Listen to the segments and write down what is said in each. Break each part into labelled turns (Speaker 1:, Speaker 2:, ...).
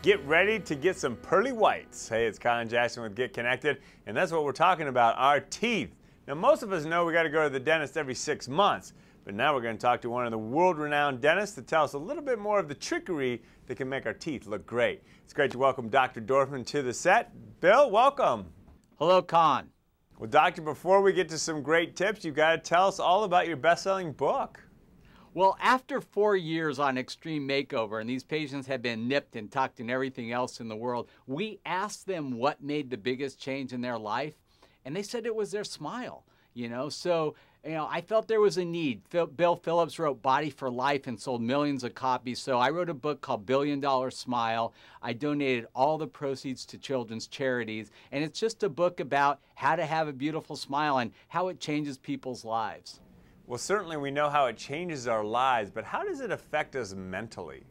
Speaker 1: Get ready to get some pearly whites. Hey, it's Conn Jackson with Get Connected, and that's what we're talking about, our teeth. Now, most of us know we got to go to the dentist every 6 months, but now we're going to talk to one of the world-renowned dentists to tell us a little bit more of the trickery that can make our teeth look great. It's great to welcome Dr. Dorfman to the set. Bill, welcome.
Speaker 2: Hello, Conn.
Speaker 1: Well, doctor, before we get to some great tips, you've got to tell us all about your best-selling book.
Speaker 2: Well, after 4 years on Extreme Makeover, and these patients have been nipped and tucked and everything else in the world, we asked them what made the biggest change in their life, and they said it was their smile. So I felt there was a need. Bill Phillips wrote Body for Life and sold millions of copies. So I wrote a book called $1 Billion Smile. I donated all the proceeds to children's charities. And it's just a book about how to have a beautiful smile and how it changes people's lives.
Speaker 1: Well, certainly we know how it changes our lives, but how does it affect us mentally?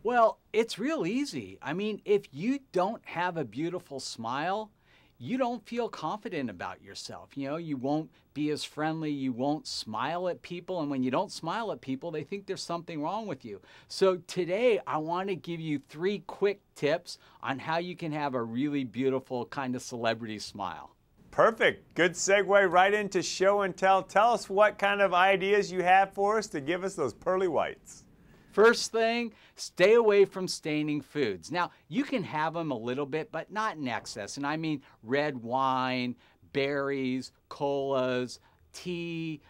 Speaker 2: Well, it's real easy. I mean, if you don't have a beautiful smile, you don't feel confident about yourself. You won't be as friendly, you won't smile at people, and when you don't smile at people, they think there's something wrong with you. So today, I want to give you 3 quick tips on how you can have a really beautiful kind of celebrity smile.
Speaker 1: Perfect. Good segue right into show and tell. Tell us what kind of ideas you have for us to give us those pearly whites.
Speaker 2: First thing, stay away from staining foods. Now, you can have them a little bit, but not in excess. And I mean red wine, berries, colas, tea,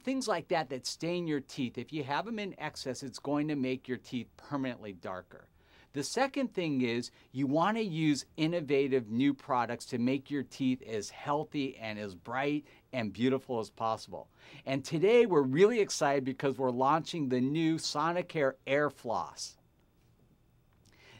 Speaker 2: things like that that stain your teeth. If you have them in excess, it's going to make your teeth permanently darker. The second thing is you want to use innovative new products to make your teeth as healthy and as bright and beautiful as possible. And today we're really excited because we're launching the new Sonicare Air Floss.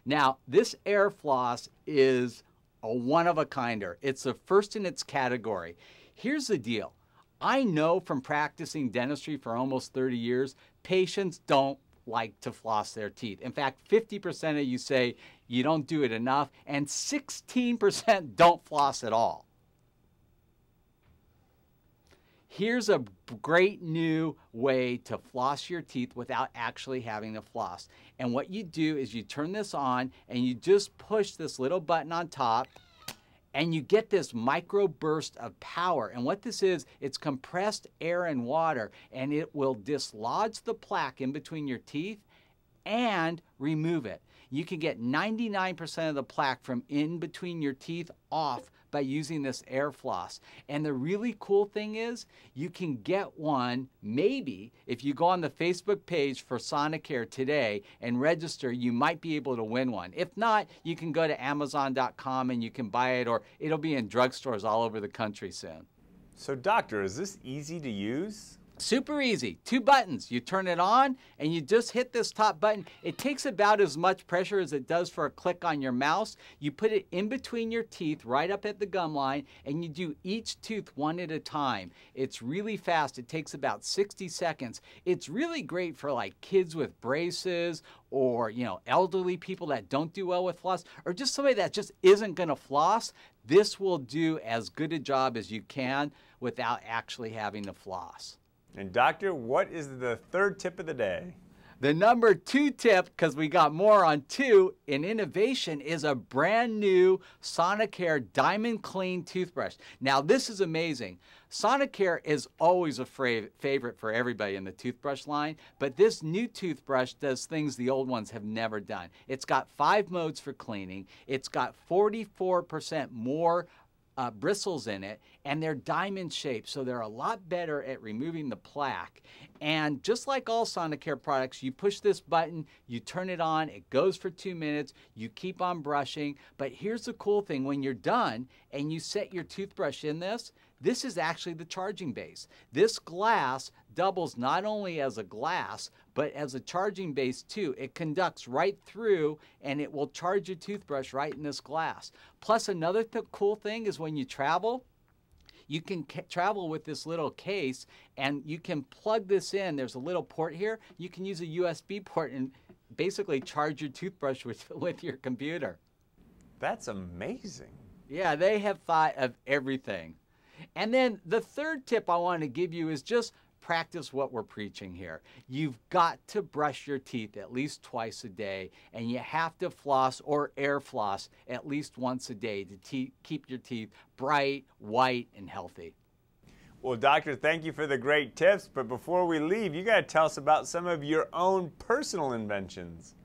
Speaker 2: Now, this Air Floss is a one-of-a-kinder. It's the first in its category. Here's the deal. I know from practicing dentistry for almost 30 years, patients don't like to floss their teeth. In fact, 50% of you say you don't do it enough, and 16% don't floss at all. Here's a great new way to floss your teeth without actually having to floss. And what you do is you turn this on and you just push this little button on top, and you get this micro burst of power. And what this is, it's compressed air and water, and it will dislodge the plaque in between your teeth and remove it. You can get 99% of the plaque from in between your teeth off by using this air floss. And the really cool thing is you can get one, maybe, if you go on the Facebook page for Sonicare today and register, you might be able to win one. If not, you can go to Amazon.com and you can buy it, or it'll be in drugstores all over the country soon.
Speaker 1: So, doctor, is this easy to use?
Speaker 2: Super easy. 2 buttons. You turn it on and you just hit this top button. It takes about as much pressure as it does for a click on your mouse. You put it in between your teeth right up at the gum line, and you do each tooth one at a time. It's really fast. It takes about 60 seconds. It's really great for like kids with braces, or elderly people that don't do well with floss, or just somebody that just isn't going to floss. This will do as good a job as you can without actually having to floss.
Speaker 1: And doctor, what is the 3rd tip of the day?
Speaker 2: The number 2 tip, because we got more on 2 in innovation, is a brand new Sonicare Diamond Clean toothbrush. Now, this is amazing. Sonicare is always a favorite for everybody in the toothbrush line, but this new toothbrush does things the old ones have never done. It's got 5 modes for cleaning. It's got 44% more bristles in it, and they're diamond shaped, so they're a lot better at removing the plaque. And just like all Sonicare products, you push this button, you turn it on, it goes for 2 minutes, you keep on brushing. But here's the cool thing: when you're done and you set your toothbrush in this is actually the charging base. This glass doubles not only as a glass, but as a charging base too. It conducts right through, and it will charge your toothbrush right in this glass. Plus, another cool thing is when you travel, you can travel with this little case, and you can plug this in. There's a little port here. You can use a USB port and basically charge your toothbrush with your computer.
Speaker 1: That's amazing.
Speaker 2: Yeah, they have thought of everything. And then the 3rd tip I want to give you is just practice what we're preaching here. You've got to brush your teeth at least twice a day, and you have to floss or air floss at least once a day to keep your teeth bright, white, and healthy.
Speaker 1: Well, doctor, thank you for the great tips, but before we leave, you got to tell us about some of your own personal inventions.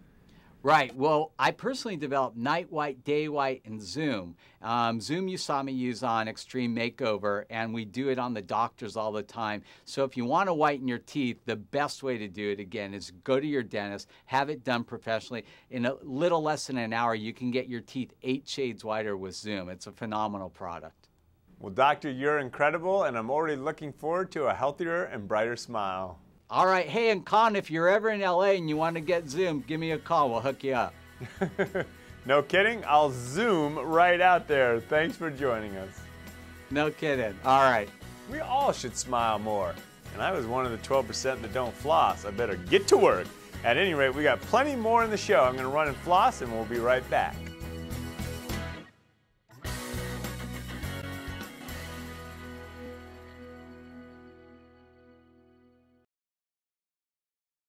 Speaker 2: Right. Well, I personally developed Night White, Day White, and Zoom. Zoom you saw me use on Extreme Makeover, and we do it on the doctors all the time. So if you want to whiten your teeth, the best way to do it, again, is go to your dentist, have it done professionally. In a little less than an hour, you can get your teeth 8 shades whiter with Zoom. It's a phenomenal product.
Speaker 1: Well, doctor, you're incredible, and I'm already looking forward to a healthier and brighter smile.
Speaker 2: All right. Hey, and Conn, if you're ever in LA and you want to get Zoom, give me a call. We'll hook you up.
Speaker 1: No kidding. I'll Zoom right out there. Thanks for joining us.
Speaker 2: No kidding. All right.
Speaker 1: We all should smile more. And I was one of the 12% that don't floss. I better get to work. At any rate, we got plenty more in the show. I'm going to run and floss, and we'll be right back.